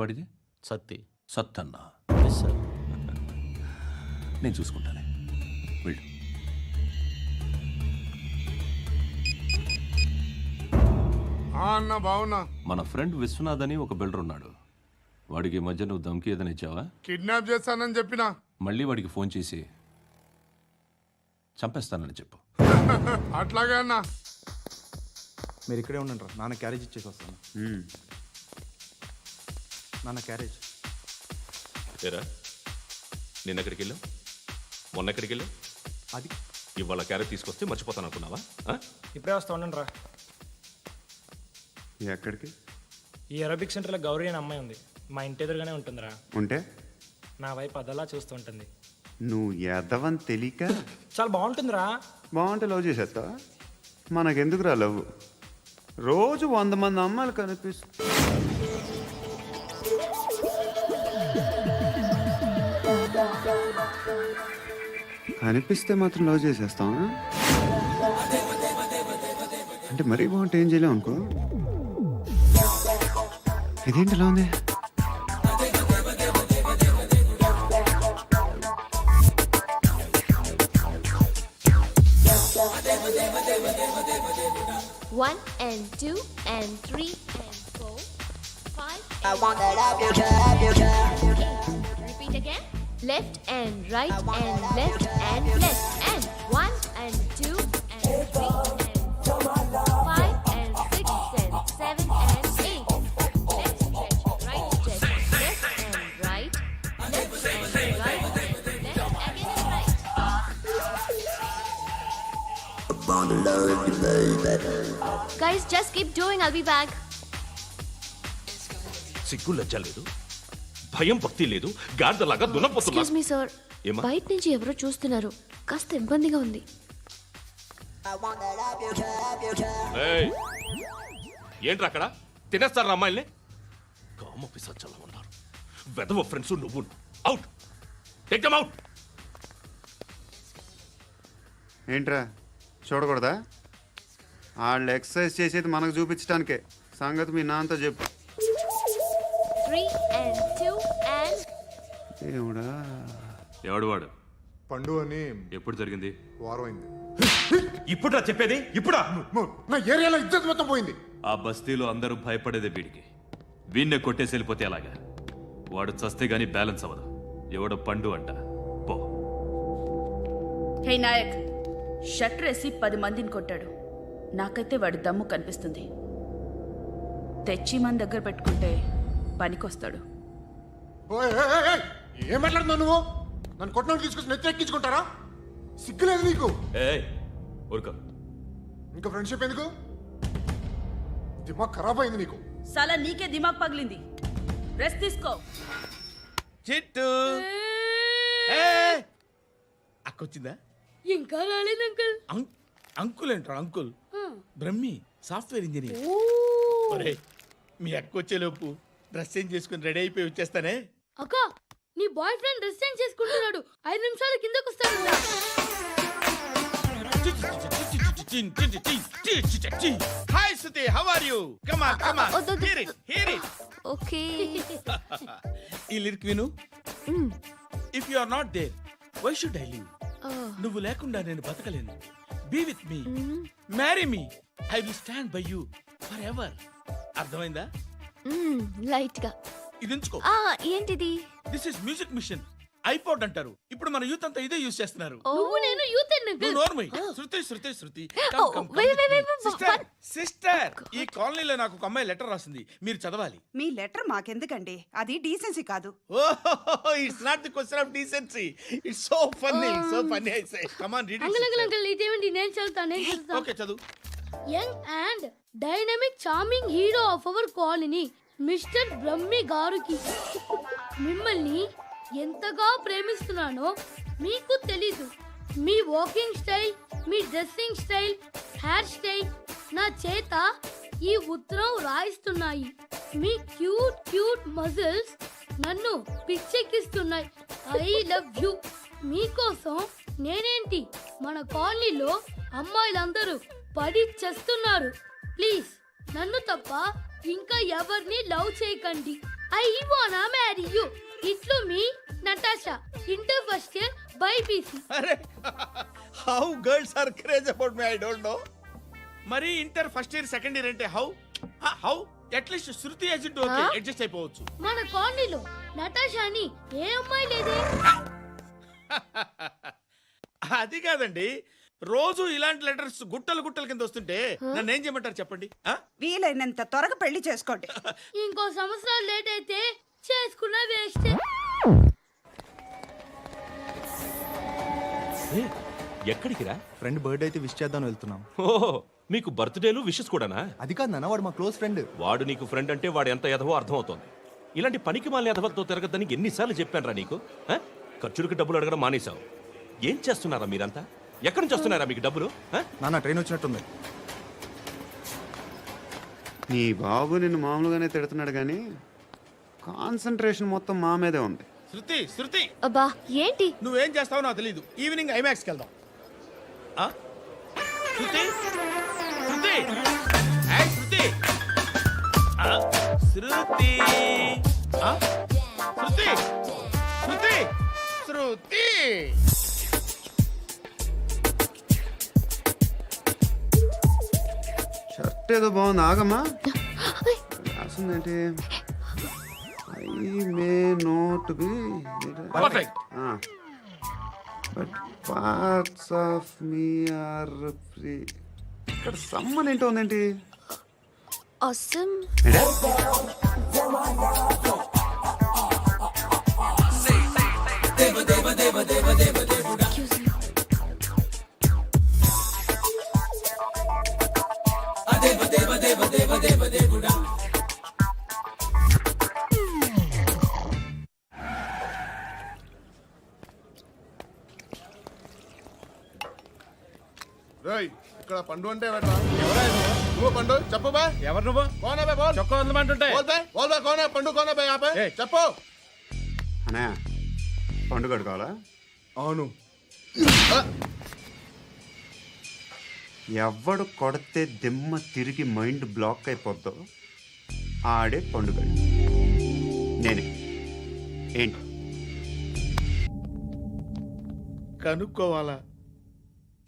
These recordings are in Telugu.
వాడిది సత్తి. సత్తన్నా. Yes sir. నేను చూసుకుంటానే, వెళ్ళు. అన్న బావున్నా. మన ఫ్రెండ్ విశ్వనాథ్ అని ఒక బిల్డర్ ఉన్నాడు. వాడికి ఈ మధ్య నువ్వు ధమ్కి ఏదైనా ఇచ్చావా? కిడ్నాప్ చేస్తానని చెప్పినా. మళ్ళీ వాడికి ఫోన్ చేసి చంపేస్తానని చెప్పు. అట్లాగే అన్న. మీరు ఇక్కడే ఉండండి రా, నాన్న క్యారేజ్ ఇచ్చేసి వస్తాను. నాన్న క్యారేజ్. ఏరా నిన్న ఎక్కడికి వెళ్ళావు, మొన్న ఎక్కడికి వెళ్ళావు? అది ఇవాళ క్యారెట్ తీసుకొస్తే మర్చిపోతాను అనుకున్నావా? ఇప్పుడే వస్తా ఉండండి రా. ఎక్కడికి? ఈ అరబిక్ సెంటర్లో గౌరీ అనే అమ్మాయి ఉంది, మా ఇంటి ఎదురుగానే ఉంటుందిరా. ఉంటే నా వైపు అదలా చూస్తూ ఉంటుంది. నువ్వు ఎదవని తెలియక చాలా బాగుంటుందిరా. బాగుంటే లవ్ చేసేస్తా. మనకెందుకురా లవ్? రోజు 100 మంది అమ్మాయిలు కనిపిస్తే మాత్రం లవ్ చేసేస్తాం. అంటే మరీ బాగుంటే ఏం చేయలేం అనుకో. ఇదేంటి ఎలా ఉంది? One and two and three and four, five. I want that up your job. Repeat again. Left and right and left and left and one and two and three and four, five and six and seven and eight. Left stretch, right stretch, left and right, left and right, left again and right. Guys, just keep doing. I'll be back. సిగ్గు లజ్జ లేదు, భయం భక్తి లేదు, గాడిదలాగా దున్నపోతున్నా. Excuse me, sir. ఏమ్మా? బయట నుంచి ఎవరో చూస్తున్నారు, కాస్త ఇబ్బందిగా ఉంది. I want that up your job. ఏయ్, ఏంట్రా అక్కడ తినేస్తారు అమ్మాయిల్ని? కామ పిశాచాలా ఉన్నారు. వెదవ ఫ్రెండ్స్ నువ్వు. Out, take them out. ఏంట్రా చూడకూడదా? వాళ్ళు ఎక్సర్సైజ్ చేసేది మనకు చూపించడానికే. సంగతి మీ నాన్నతో చెప్పు. 3 and 2 and ఏమిడా? ఎవడు వాడు? పండు అని ఎప్పుడు జరిగింది? వారం అయింది. ఇప్పుడా చెప్పేది? ఇప్పుడా? నా ఏరియాలో ఇజ్జత్ మొత్తం పోయింది. ఆ బస్తీలో అందరూ భయపడేదే వీడికి. వీణ్ణే కొట్టేసి వెళ్ళిపోతే అలాగా. వాడు చస్తే గానీ బ్యాలెన్స్ అవ్వదు. ఎవడో పండు అంట. పో. హే నాయక్, షట్టర్ వేసి 10 మందిని కొట్టాడు. నాకైతే వాడి దమ్ము కనిపిస్తుంది. తెచ్చి మన దగ్గర పెట్టుకుంటే పనికొస్తాడు. ఏం మాట్లాడుతున్నావు నువ్వు? నన్ను కొట్టడానికి తీసుకొచ్చి నెత్తెక్కించుకుంటారా? సిగ్గులేదు నీకు? ఏయ్ ఊరుకో. ఇంకా ఫ్రెండ్షిప్ ఎందుకు? దిమాగ్ ఖరాబ్ అయింది నీకు. సలా నీకే దిమాగ్ పగిలింది. రెస్ట్ తీసుకో. చిట్టు అక్కొచ్చిందా? ఇంకా రాలేదు అంకుల్. అంకుల్ ఏంట్రా అంకుల్? Brahmi software engineer. ఒరే, మీ అక్కొచ్చేలోపు డ్రెస్ చేంజ్ చేసుకుని రెడీ అయిపోయి వచ్చేస్తానే. అక్క, నీ బాయ్ ఫ్రెండ్ డ్రెస్ చేంజ్ చేసుకుంటున్నాడు. 5 నిమిషాలు కిందకు వస్తాడు. Hi Suthi, how are you? Come on come on, hear it hear it. Okay. ఈ లిరిక్ విను. If you are not there, why should I live? నువ్వు లేకుండా నేను బతకలేను. Be with me, marry me, I will stand by you forever. అర్థమైందా? లైట్ గా. ఇది ఉంచుకో. ఏంటిది? This is music machine. IPod అంటారు. ఇప్పుడు మన యూత్ అంతా ఇదే యూజ్ చేస్తున్నారు. నువ్వు నేను యూత్ శృతి శృతి శృతి. Sister. సిస్టర్, ఈ కాలనీలో నాకు ఒక అమ్మాయి లెటర్ రాసింది, మీరు చదవాలి. మీ లెటర్ మాకెందుకండి? అది డీసెన్సీ కాదు. It's not the question of decency. It's so funny, so funny. I say come on read it. Uncle ఇదేంటి? నేను చదువుతాను. ఓకే చదువు. Young and dynamic charming hero of our colony mister Brahmi గారికి మిమ్మల్ని ఎంతగా ప్రేమిస్తున్నానో మీకు తెలీదు. మీ వాకింగ్ స్టైల్, మీ డ్రెస్సింగ్ స్టైల్, హెయిర్ స్టైల్ నా చేత ఈ ఉత్తరం రాయిస్తున్నాయి. మీ క్యూట్ క్యూట్ మజిల్స్ నన్ను పిచ్చెక్కిస్తున్నాయి. I love you. మీకోసం నేనేంటి, మన కాలనీలో అమ్మాయిలందరూ పడి చేస్తున్నారు. ప్లీజ్ నన్ను తప్ప ఇంకా ఎవరిని లవ్ చేయకండి. ఐ వానా మ్యారీ యు. ఇట్లు మీ Natasha, inter first year BiPC. అరే how girls are craze about me I don't know. మరి inter first year second year అంటే how how at least Shruti agent okay adjust అయిపోవచ్చు. మన కాలనీలో నటాషా అని ఏ అమ్మాయి లేదే. అది కాదండి, రోజు ఇలాంటి లెటర్స్ గుట్టలు గుట్టల కింద వస్తుంటే నన్ను ఏం చేయమంటారు చెప్పండి? వీలైనంత త్వరగా పెళ్లి చేసుకోండి. ఇంకో సంవత్సరాలు లేట్ అయితే చేసుకున్న వేస్ట్. ఎక్కడికి రా? ఫ్రెండ్ బర్త్డే అయితే విష్ చేద్దాం వెళ్తున్నాం. ఓహో, మీకు బర్త్డేలు విషెస్ కూడానా? అది కాదు నాన్న, వాడు మా క్లోజ్ ఫ్రెండ్. వాడు నీకు ఫ్రెండ్ అంటే వాడు ఎంత ఎదవో అర్థమవుతోంది. ఇలాంటి పనికి మాలిన ఎదవలతో తిరగద్దని ఎన్నిసార్లు చెప్పాను రా నీకు? ఆ? ఖర్చులకు డబ్బులు అడగడం మానేశావు. ఏం చేస్తున్నారా మీరంతా? ఎక్కడి నుంచి వస్తున్నారా మీకు డబ్బులు? ఆ? నాన్న ట్రైన్ వచ్చినట్టుంది. నీ బాబు నిన్ను మామూలుగానే తిడుతున్నాడు కానీ కాన్సన్ట్రేషన్ మొత్తం మా మీదే ఉంది. శృతి శృతి అబ్బా ఏంటి? నువ్వేం చేస్తావో నాకు తెలీదు. ఈవినింగ్ ఐమాక్స్కి వెళ్దాం. శృతి శృతి ఏయ్ శృతి శృతి శృతి శృతి శృతి. షర్ట్ ఏదో బాగుంది, ఆగమ్మా. రాసిందేంటి? I may not be perfect. But parts of me are free. ఇక్కడ సమ్మన్ ఏంటో ఉందేంటి? Awesome. రేయ్, ఇక్కడ పండు అంటే ఎవరా? నువ్వు పండు చెప్పు బా. ఎవరు నువ్వు? కోనా బే బోల్. చొక్కా వదలమంటుంటే బోల్ బే బోల్ బే కోనా పండు కోనా బే ఆపే ఏయ్. చెప్పు. అనే పండు కట్టుకోవాలా? అవును. ఎవడు కొడితే దిమ్మ తిరిగి మైండ్ బ్లాక్ అయిపోద్దో ఆడే పండుగ. నేనే. ఏంటి కనుక్కోవాలా?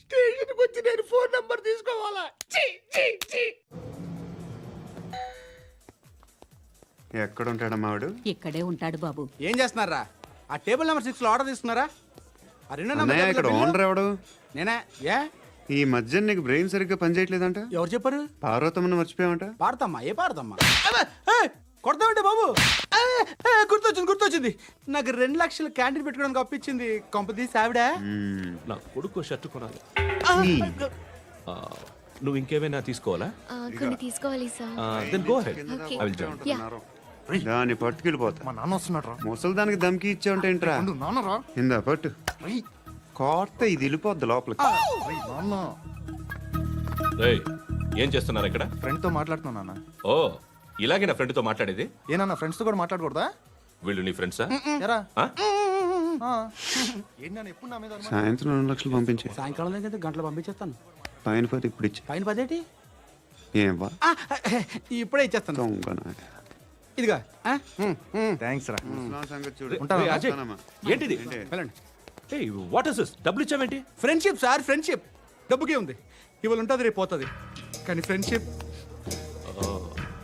స్టేషన్కి వచ్చి నేను ఫోన్ నంబర్ తీసుకోవాలా? ఛీ, ఛీ, ఛీ. ఎక్కడ ఉంటాడమ్మా వాడు? ఇక్కడే ఉంటాడు బాబు. ఏం చేస్తున్నారా? ఆ టేబుల్ నెంబర్ 6 లో ఆర్డర్ తీసుకున్నారా? ఆ రెండో అన్నయ్య, ఇక్కడ ఓనర్ ఎవడు? నేనే. ఏ ఈ మధ్య నీకు బ్రెయిన్ సరిగ్గా పనిచేయట్లేదంట. ఎవరు చెప్పారు? పార్వతమ్మను మర్చిపోయావంట. పాడతామ్మా? ఏ పాడతామ్మా? కొడతామంటే బాబు. గుర్తొచ్చింది. నాకు 2 లక్షలు క్యాంటీన్ పెట్టుకోవడానికి అప్పించింది కొంపదీసి ఆవిడ. నా కొడుకు షర్ట్ కొనాలి. నువ్వు ఇంకేమైనా తీసుకోవాలా? కొన్ని తీసుకోవాలి sir. Then go ahead. Okay. I will join. దాన్ని పట్టుకెళ్ళిపోతా. మా నాన్న వస్తున్నాడు రా. ముసలి దానికి దమ్కి ఇచ్చావంటే ఏంట్రా? నాన్న రా. ఇందా పట్టు. కోర్త ఇది వెళ్ళిపోద్ది లోపలికి. నాన్న రేయ్, ఏం చేస్తున్నారు ఇక్కడ? ఫ్రెండ్ తో మాట్లాడుతున్నా నాన్న. ఓ, ఇలాగే నా ఫ్రెండ్తో మాట్లాడేది? ఏనా ఫ్రెండ్స్ తో కూడా మాట్లాడకూడదా? వీళ్ళు నీ ఫ్రెండ్సా? ఎరా ఆ? ఏంటి నాన్న ఎప్పుడు నా మీద అనుమానం? సాయంత్రం 2 లక్షలు పంపించే. సాయంకాలం దగ్గర గంటలు పంపించేస్తాను. పైన 10 ఇప్పుడు ఇచ్చే. పైన 10 ఏంటి? ఏం వా ఇప్పుడే ఇచ్చేస్తాను. దొంగనా. ఇదిగా థ్యాంక్స్ రా. ముసలాం సంగతి చూడు. ఉంటాను. రేయ్, అజయ్, ఉంటానమ్మా. ఏంటిది? వెళ్ళండి. ఏయ్, వాట్ ఇస్ దిస్? డబ్బులు ఇచ్చావేంటి? Friendship sir, friendship. డబ్బుకే ఉంది. ఇవాళ ఉంటుంది, రేపు పోతుంది. కానీ ఫ్రెండ్షిప్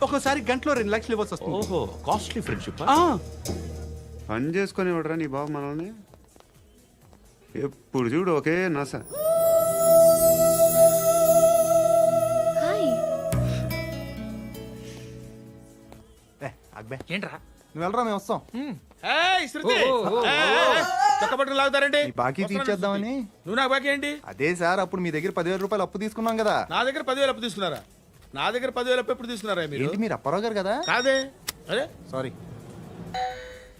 ఒక్కోసారి గంటలో 2 లక్షలు ఇవ్వాల్సి వస్తుంది. ఓహో, కాస్ట్లీ ఫ్రెండ్షిప్. పని చేసుకొని ఇవ్వడరా నీ బాబు మనల్ని? ఎప్పుడు చూడు ఒకే నస. హాయ్. అక్బే ఏంట్రా? నువ్వు వెళ్ళరా, మేము వస్తాం. ఏయ్ శృతి చొక్క పట్టుకుని లాగుతారండి? ఈ బాకీ తీర్చేద్దామని. నువ్వు నాకు బాకీ ఏంటి? అదే సార్, అప్పుడు మీ దగ్గర 10,000 రూపాయలు అప్పు తీసుకున్నాం కదా. నా దగ్గర 10,000 అప్పు తీసుకున్నారా? నా దగ్గర 10,000 అప్పు ఎప్పుడు తీసుకున్నారా మీరు? ఏంటి మీరు అప్పారావు గారు కదా? కాదే. అరే సారీ.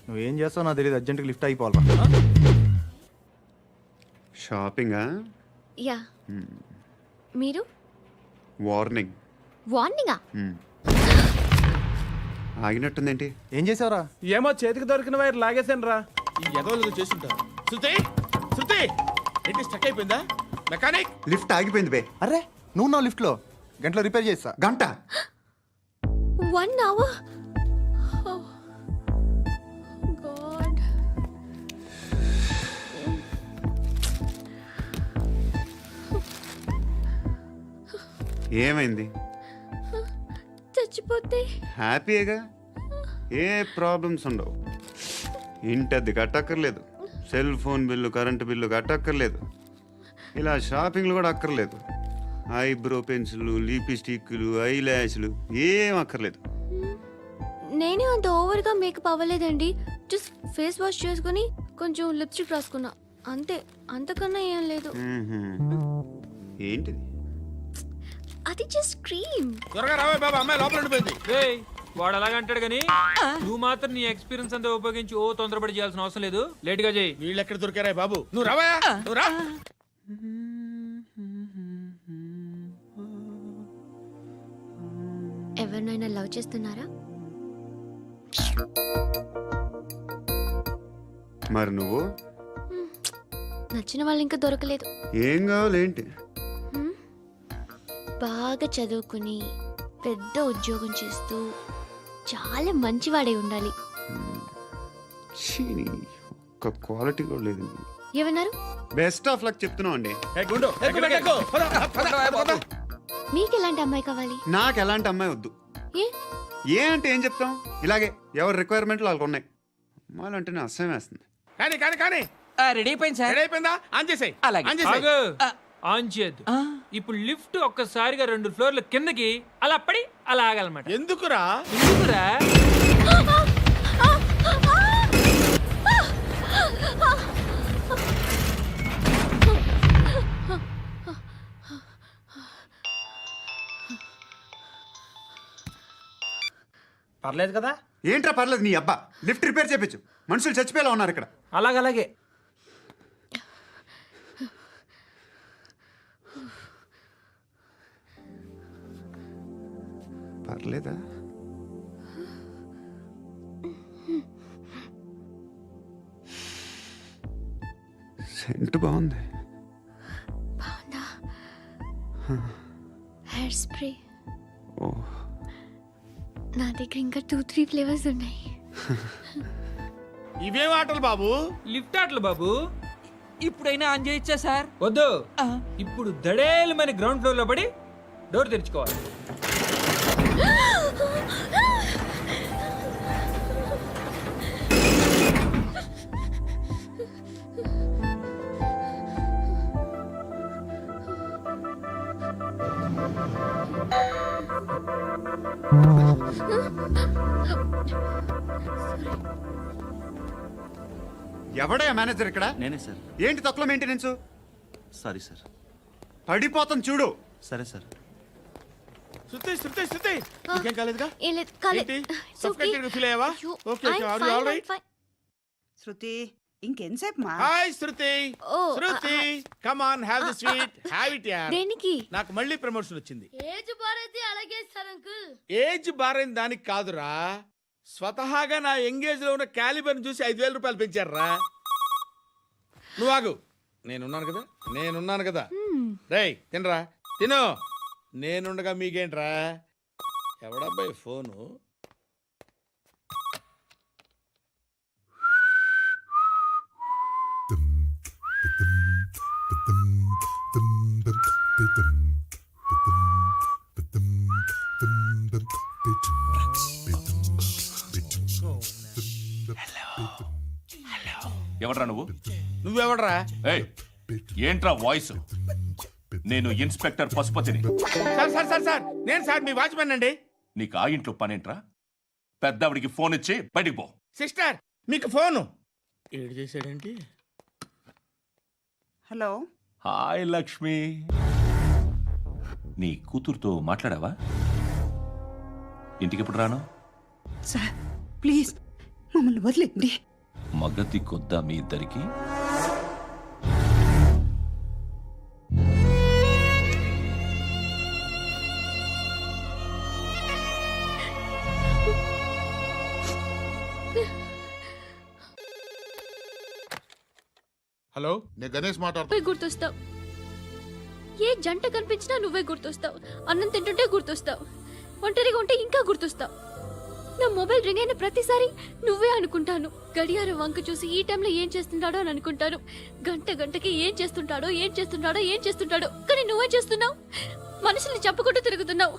నువ్వేం చేస్తావు నాకు తెలియదు, అర్జెంట్గా లిఫ్ట్ అయిపోవాలి. షాపింగా? యా. మీరు? వార్నింగ్. వార్నింగా? ఆగినట్టుందేంటి? ఏం చేసావురా? ఏమో చేతికి దొరికిన వైర్ లాగేసాను రా. ఈ ఎదవలు చేస్తుంటారు. శృతి శృతి ఏంటి స్టక్ అయిపోయిందా? మెకానిక్. లిఫ్ట్ ఆగిపోయింది బే. అరే నువ్వు నా లిఫ్ట్లో గంటలో రిపేర్ చేస్తా. గంట? 1 hour? ఏమైంది? చచ్చిపోతే హ్యాపీగా, ఏ ప్రాబ్లమ్స్ ఉండవు. ఇంటి అద్దె కట్టక్కర్లేదు, cell phone bill, current bill కట్టక్కర్లేదు, ఇలా షాపింగ్లు కూడా అక్కర్లేదు. ఐబ్రో పెన్సిల్లు, లిప్స్టిక్లు, ఐ ల్యాష్లు ఏం అక్కర్లేదు. నేనే అంత ఓవర్గా మేకప్ అవ్వలేదండి. జస్ట్ ఫేస్ వాష్ చేసుకుని కొంచెం లిప్స్టిక్ రాసుకున్నా అంతే, అంతకన్నా ఏం లేదు. ఏంటిది? అది జస్ట్ క్రీమ్. త్వరగా రావే బాబా, అమ్మాయి లోపల ఉండిపోయింది. వాడు అలాగంటాడు కానీ నువ్వు మాత్రం నీ ఎక్స్పీరియన్స్ అంతా ఉపయోగించి ఓ తొందరపడి చేయాల్సిన అవసరం లేదు. లేట్ గా చేయి. వీళ్ళు ఎక్కడ దొరికారా బాబు? నువ్వు రావా, నువ్వు రా. ఎవరినైనా లవ్ చేస్తున్నారా? మరి నువ్వు? నచ్చిన వాళ్ళు ఇంకా దొరకలేదు. ఏం కావాలి ఏంటి? బాగా చదువుకుని పెద్ద ఉద్యోగం చేస్తూ చాలా మంచివాడే ఉండాలి. ఒక్క క్వాలిటీ కూడా లేదు. ఏమన్నారు? బెస్ట్ ఆఫ్ లక్ చెప్తున్నావు అండి. మీకు ఎలాంటి అమ్మాయి కావాలి? నాకు ఎలాంటి అమ్మాయి వద్దు. ఏ ఏ అంటే ఏం చెప్తాం, ఇలాగే ఎవరి రిక్వైర్మెంట్లు వాళ్ళకు ఉన్నాయి. అమ్మాయిలు అంటేనే అసహ్యం వేస్తుంది. కానీ కానీ కానీ రెడీ అయిపోయింది సార్. రెడీ అయిపోయిందా? ఆన్ చేసేయ్. ఆన్ చేసేయ్. ఆన్ చేయద్దు. ఇప్పుడు లిఫ్ట్ ఒక్కసారిగా 2 ఫ్లోర్ల కిందకి అలా పడి అలా ఆగాలన్నమాట. ఎందుకురా? ఎందుకురా? పర్లేదు కదా? ఏంట్రా పర్లేదు నీ అబ్బా. లిఫ్ట్ రిపేర్ చేయించు, మనుషులు చచ్చిపోయేలా ఉన్నారు ఇక్కడ. అలాగలాగే. పర్లేదా? సెంట్ బాగుంది. బాగుందా? Hair spray. ఓ, నా దగ్గర ఇంకా 2-3 ఫ్లేవర్స్ ఉన్నాయి. ఇవేం ఆటలు బాబు? లిఫ్ట్ ఆటలు బాబు. ఇప్పుడైనా ఆన్ చేయొచ్చా సార్? వద్దు. ఇప్పుడు దడేలమని గ్రౌండ్ ఫ్లోర్ లో పడి డోర్ తెరుచుకోవాలి. ఎవడయ్యా మేనేజర్ ఇక్కడ? నేనే సార్. ఏంటి తక్కువ మెయింటెనెన్స్? Sorry sir. పడిపోతాం చూడు. సరే సార్. శృతి శృతి శృతి, నీకేం కాలేదుగా? ఏం లేదు, కాలేదు. ఏంటి? It's okay. Suffocated feel అయ్యావా? అయ్యో, Okay, okay. I'm Are you fine, all I'm right? fine. శృతి ఇంకెంతసేపు మా? Hi Shruti. Oh, Shruti, come on, have the sweet. Have it యార్. దేనికి? నాకు మళ్ళీ ప్రమోషన్ వచ్చింది. ఏజ్ బారైతే అలాగే సార్ అంకుల్. ఏజ్ బారైన దానికి కాదురా, స్వతహాగా నా ఎంగేజ్ లో ఉన్న క్యాలిబర్ చూసి 5,000 రూపాయలు పెంచారా. నువ్వు ఆగు, నేనున్నాను కదా. రేయ్ తినరా, తిను. నేనుండగా మీకేంట్రా? ఎవడబ్బాయి ఫోను? ఎవడ్రా నువ్వు? నువ్వెవడరా? ఏయ్, ఏంట్రా వాయిస్? నేను ఇన్స్పెక్టర్ పశుపతిని. సార్ నేను సార్ మీ వాచ్మెన్ అండి. నీకు ఆ ఇంట్లో పనేంట్రా? పెద్దవిడికి ఫోన్ ఇచ్చి బయటికి పో. సిస్టర్ మీకు ఫోను. ఏడు చేశాడేంటి? హలో. హాయ్ లక్ష్మి. నీ కూతురుతో మాట్లాడావా? ఇంటికి ఎప్పుడు రాను? సార్ ప్లీజ్ మమ్మల్ని వదిలేండి. మగతి కొద్దా మీ ఇద్దరికి? హలో, నేను గణేష్ మాట్లాడుతా. నువ్వే గుర్తొస్తావు. ఏ జంట కనిపించినా నువ్వే గుర్తొస్తావు. అన్నం తింటుంటే గుర్తొస్తావు. ఒంటరిగా ఉంటే ఇంకా గుర్తొస్తావు. నా మొబైల్ రింగ్ అయిన ప్రతిసారి నువ్వే అనుకుంటాను. గడియారం వంక చూసి ఈ టైంలో ఏం చేస్తుంటాడో అని అనుకుంటాను. గంటకి ఏం చేస్తుంటాడో కానీ నువ్వే చేస్తున్నావు. మనుషుల్ని చెప్పుకుంటూ తిరుగుతున్నావు.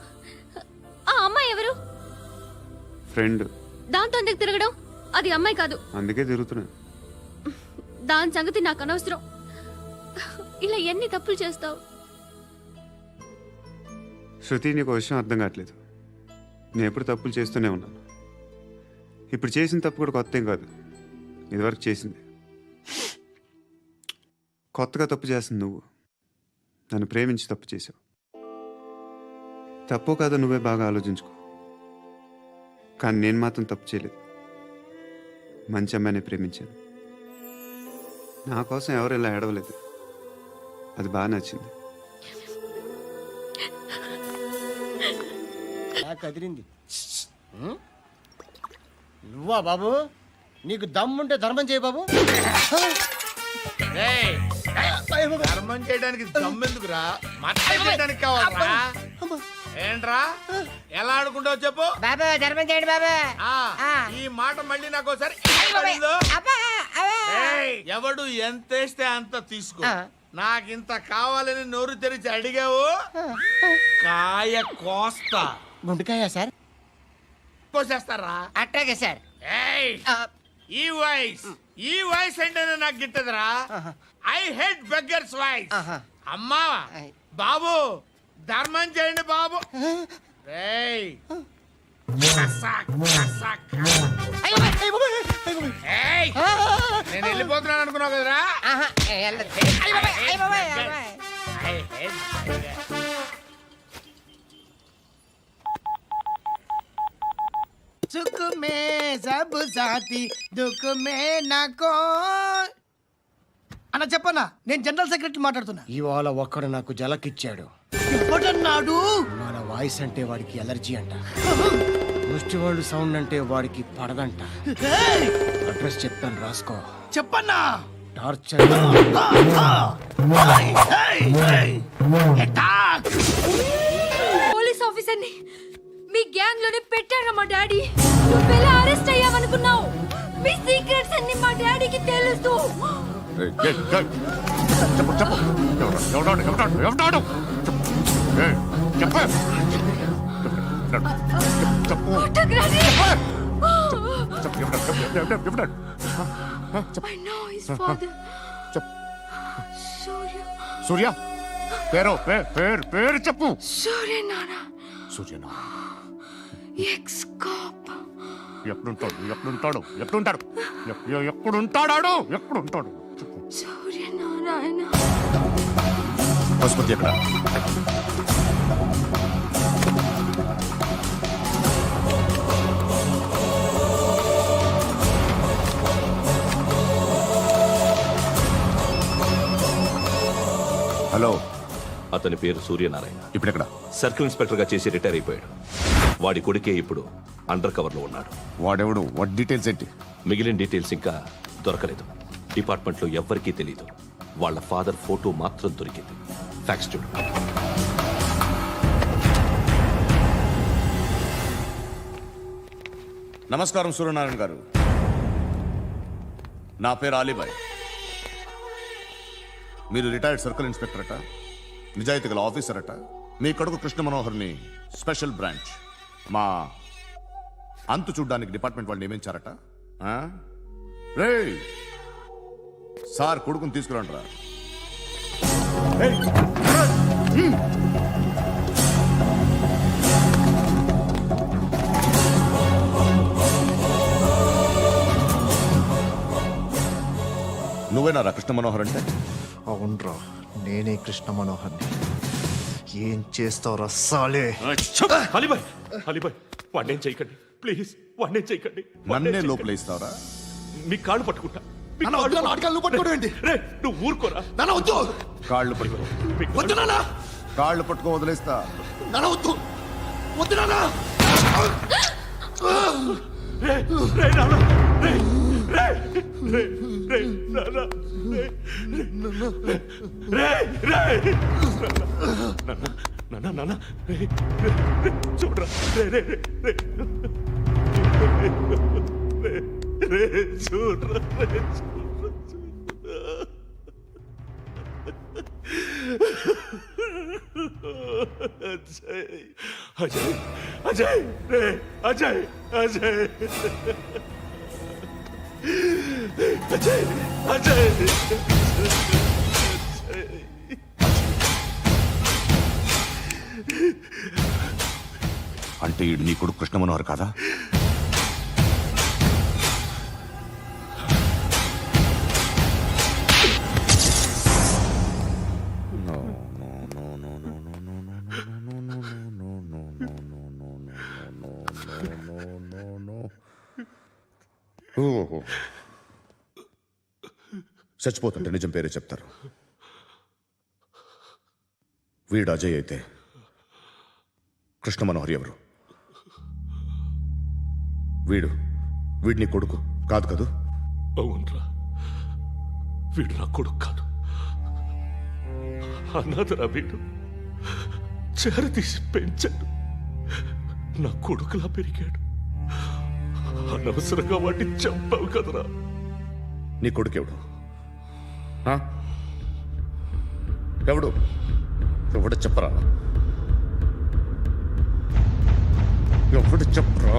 ఆ అమ్మాయి ఎవరు? ఫ్రెండ్. దాంతో ఎందుకు తిరగడం? అది అమ్మాయి కాదు. అందుకే తిరుగుతున్నా. దాని సంగతి నాకు అనవసరం. ఇలా ఎన్ని తప్పులు చేస్తావు? శృతి, నీకు విషయం అర్థం కావట్లేదు. నేను ఎప్పుడు తప్పులు చేస్తూనే ఉన్నాను. ఇప్పుడు చేసిన తప్పు కూడా కొత్త ఏం కాదు, ఇదివరకు చేసింది. కొత్తగా తప్పు చేస్తుంది నువ్వు. నన్ను ప్రేమించి తప్పు చేసావు. తప్పో కాదో నువ్వే బాగా ఆలోచించుకో. కానీ నేను మాత్రం తప్పు చేయలేదు. మంచి అమ్మాయిని ప్రేమించాను. నా కోసం ఎవరు ఇలా ఏడవలేదు. అది బాగా నచ్చింది. కదిరింది. నువ్వా బాబు? నీకు దమ్ముంటే ధర్మం చేయి బాబు. ధర్మం చేయడానికి దమ్మెందుకురా? మాట్లాడడానికి కావాలరా? ఏంట్రా ఎలా ఆడుకుంటావు చెప్పు బాబా, ధర్మం చేయండి బాబా. ఈ మాట మళ్ళీ నాకు ఒకసారి ఎవడు ఎంత వేస్తే అంత తీసుకో. నాకింత కావాలని నోరు తెరిచి అడిగావు, కాయ కోస్తా. గుండెకాయ సార్? కోసేస్తారా? అట్టాగే సార్. ఈ వాయిస్ అంటేనే నాకు గిట్టదురా. I hate beggars voice. అమ్మా బాబు, ధర్మం చేయండి బాబు. రేయ్ నేను వెళ్ళిపోతున్నాను అనుకున్నావు కదరా? సుఖ మే సబ్ సాథీ దుఃఖ మే నాకో. అన్న చెప్పన్నా, నేను జనరల్ సెక్రటరీ మాట్లాడుతున్నా. ఇవాళ ఒక్కడు నాకు జలకిచ్చాడు. ఎవడన్నాడు? మన వాయిస్ అంటే వాడికి ఎలర్జీ అంట. ముష్టి వాళ్ళు సౌండ్ అంటే వాడికి పడదంట. అడ్రస్ చెప్తాను, రాసుకో. చెప్పన్నా. టార్చర్. పోలీస్ ఆఫీసర్ని మీ గ్యాంగ్ లోనే పెట్టారా మా డాడీ? నువ్వెలా అరెస్ట్ అయ్యావనుకున్నావు? మీ సీక్రెట్స్ అన్ని మా డాడీకి తెలుసు. సూర్య పేరు చెప్పు. సూర్యనారాయణ. Suryanarayana ex cop. ఎప్పుడుంటాడు సూర్యనారాయణ. పశుపతి ఎక్కడ? హలో, అతని పేరు సూర్యనారాయణ. ఇప్పుడెక్కడ? సర్కిల్ ఇన్స్పెక్టర్ గా చేసి రిటైర్ అయిపోయాడు. వాడి కొడుకే ఇప్పుడు అండర్ కవర్ లో ఉన్నాడు. వాడెవడు? వాట్ డీటెయిల్స్ ఏంటి? మిగిలిన డీటెయిల్స్ ఇంకా దొరకలేదు. డిపార్ట్మెంట్ లో ఎవ్వరికీ తెలియదు. వాళ్ళ ఫాదర్ ఫోటో మాత్రం దొరికింది. ఫ్యాక్స్ చూడు. నమస్కారం సూర్యనారాయణ గారు. నా పేరు అలీబాయ్. మీరు రిటైర్డ్ సర్కిల్ ఇన్స్పెక్టర్ అట, నిజాయితీ గల ఆఫీసర్ అట. మీ కొడుకు కృష్ణ మనోహర్ని స్పెషల్ బ్రాంచ్ మా అంతు చూడ్డానికి డిపార్ట్మెంట్ వాళ్ళు నియమించారట. రే సార్, కొడుకుని తీసుకురండి రా. నువ్వేనా కృష్ణ మనోహర్ అంటే? అవునరా, నేనే కృష్ణ మనోహర్ని. ఏం చేస్తావురా సాలే? అలీబాయ్, వాడినేం చేయకండి ప్లీజ్. వాడినేం చేయకండి. నన్నే లోపలేస్తావరా? మీ కాళ్ళు పట్టుకుంటా. నువ్వు ఊరుకోరా. కాళ్ళు పట్టుకో. కాళ్ళు పట్టుకో, వదిలేస్తా. చూడరా, చూడరా. అజయ్ అజయ్ రే అజయ్ అజయ్ అజయ్ అజయ్ అంటే ఈడు నీ కొడుకు కృష్ణ మనోహర్ కాదా? చచ్చిపోతుంటే నిజం పేరే చెప్తారు. వీడు అజయ్ అయితే కృష్ణ మనోహర్ ఎవరు? వీడిని కొడుకు కాదు కదూ? అవునరా, వీడు నా కొడుకు కాదు, అనాథరా వీడు. చేరతీసి పెంచాడు, నా కొడుకులా పెరిగాడు. అనవసరంగా వాడిని చంపావు కదరా. నీ కొడుకెవడు? ఎవడు ఎవడు చెప్పరా? ఎవడు చెప్పరా?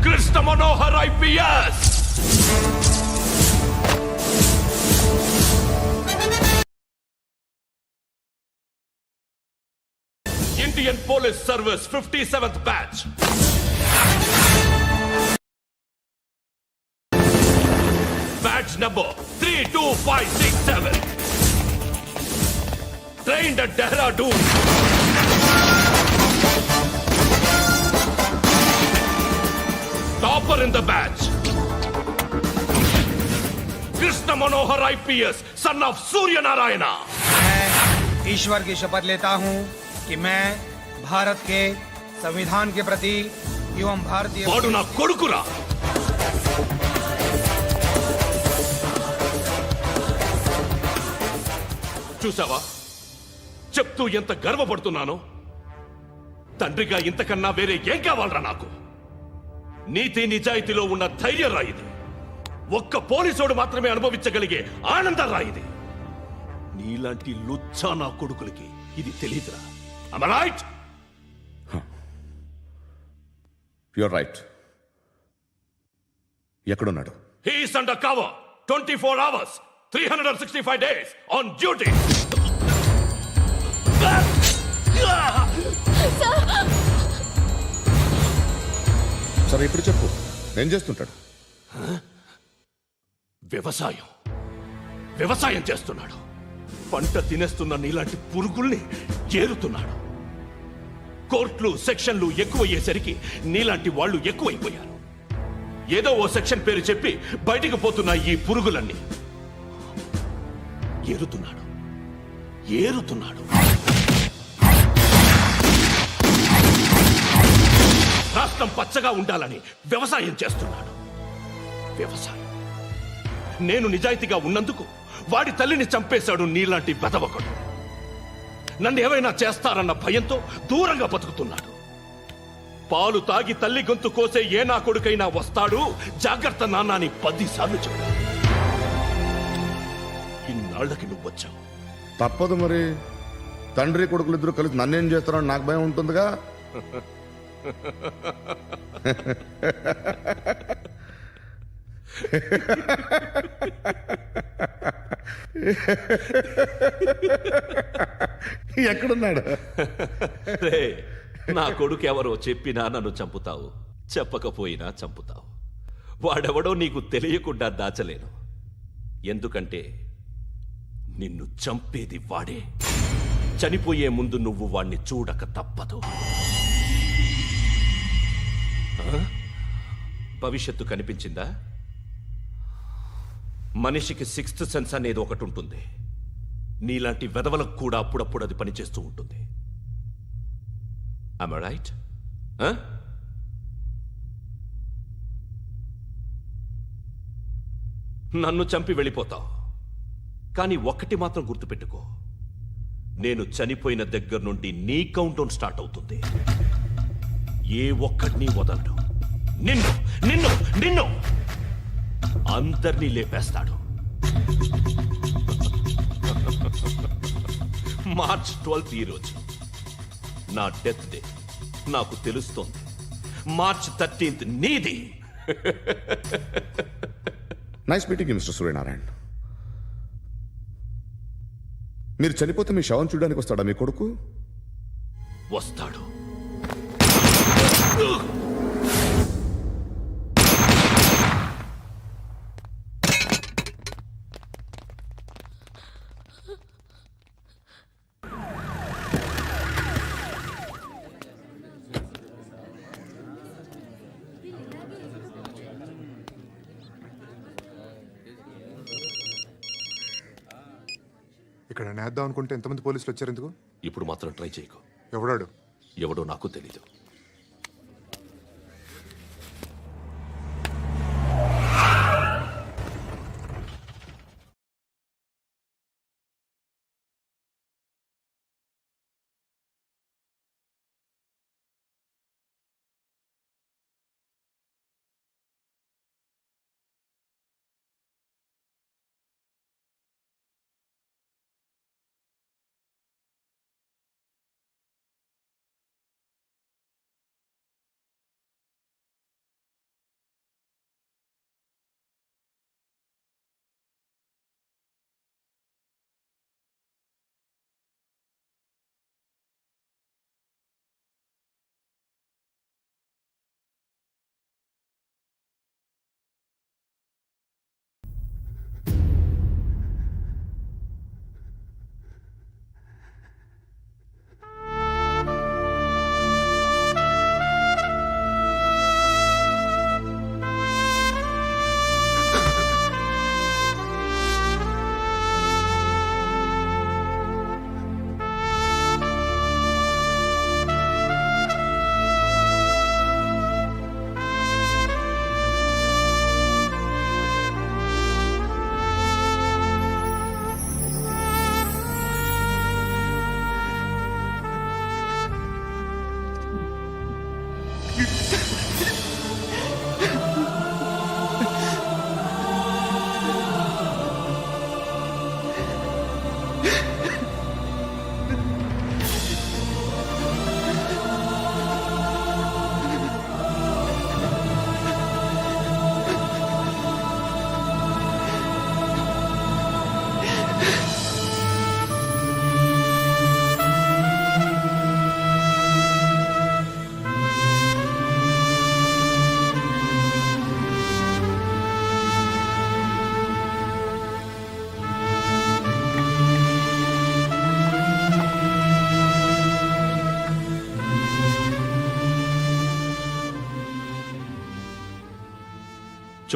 Krishna Manohar IPS. Indian police service 57th batch. Batch number 32567. Trained at Dehradun. Topper in the batch. Krishna Manohar IPS, son of Surya Narayana. मैं ईश्वर की शपथ लेता हूँ कि मैं भारत के संविधान के प्रति एवं भारतीय వాడు నా కొడుకురా. చూసావా చెప్తూ ఎంత గర్వపడుతున్నానో. తండ్రిగా ఇంతకన్నా వేరే ఏం కావాలరా నాకు? నీతి నిజాయితీలో ఉన్న ధైర్యం రా ఇది. ఒక్క పోలీసోడు మాత్రమే అనుభవించగలిగే ఆనందం రా ఇది. నీలాంటి లుచ్చా నా కొడుకులకి ఇది తెలీదురా. Am I right? You're right. ఎక్కడున్నాడు? He is under cover 24 hours 365 days on duty. సరే ఇప్పుడు చెప్పు, ఏం చేస్తుంటాడు? వ్యవసాయం చేస్తున్నాడు. పంట తినేస్తున్న నీలాంటి పురుగుల్ని ఏరుతున్నాడు. కోర్టులు సెక్షన్లు ఎక్కువయ్యేసరికి నీలాంటి వాళ్ళు ఎక్కువైపోయారు. ఏదో ఓ సెక్షన్ పేరు చెప్పి బయటికి పోతున్న ఈ పురుగులన్నీ ఏరుతున్నాడు. రాష్ట్రం పచ్చగా ఉండాలని వ్యవసాయం చేస్తున్నాడు. నేను నిజాయితీగా ఉన్నందుకు వాడి తల్లిని చంపేశాడు నీలాంటి బెదవకుడు. నన్ను ఏమైనా చేస్తారన్న భయంతో దూరంగా బతుకుతున్నాడు. పాలు తాగి తల్లి గొంతు కోసే ఏ నా కొడుకైనా వస్తాడు, జాగ్రత్త నాన్న అని 10 సార్లు చెప్పాడు. ఇన్నాళ్ళకి నువ్వు వచ్చావు. తప్పదు మరి. తండ్రి కొడుకులు ఇద్దరు కలిసి నన్నేం చేస్తారని నాకు భయం ఉంటుందిగా. ఎక్కడున్నాడు? రే, నా కొడుకు ఎవరో చెప్పినా నన్ను చంపుతావు, చెప్పకపోయినా చంపుతావు. వాడెవడో నీకు తెలియకుండా దాచలేను. ఎందుకంటే నిన్ను చంపేది వాడే. చనిపోయే ముందు నువ్వు వాణ్ణి చూడక తప్పదు. భవిష్యత్తు కనిపించిందా? మనిషికి 6th సెన్స్ అనేది ఒకటి ఉంటుంది. నీలాంటి వెధవలకు కూడా అప్పుడప్పుడు అది పనిచేస్తూ ఉంటుంది. Am I right? నన్ను చంపి వెళ్ళిపోతావు, కానీ ఒక్కటి మాత్రం గుర్తుపెట్టుకో, నేను చనిపోయిన దగ్గర నుండి నీ కౌంటౌన్ స్టార్ట్ అవుతుంది. ఏ ఒక్కడిని వదలడు. నిన్ను నిన్ను నిన్ను అందరినీ లేపేస్తాడు. March 12th ఈ రోజు. నా డెత్ డే నాకు తెలుస్తోంది. మార్చ్ 13th నీది. Nice meeting mister Suryanarayana. మీరు చనిపోతే మీ శవం చూడడానికి వస్తాడా మీ కొడుకు? వస్తాడు. ఇక్కడ నేద్దాం అనుకుంటే ఎంతమంది పోలీసులు వచ్చారు ఎందుకు? ఇప్పుడు మాత్రం ట్రై చేయకు. ఎవడాడు? ఎవడో నాకు తెలీదు.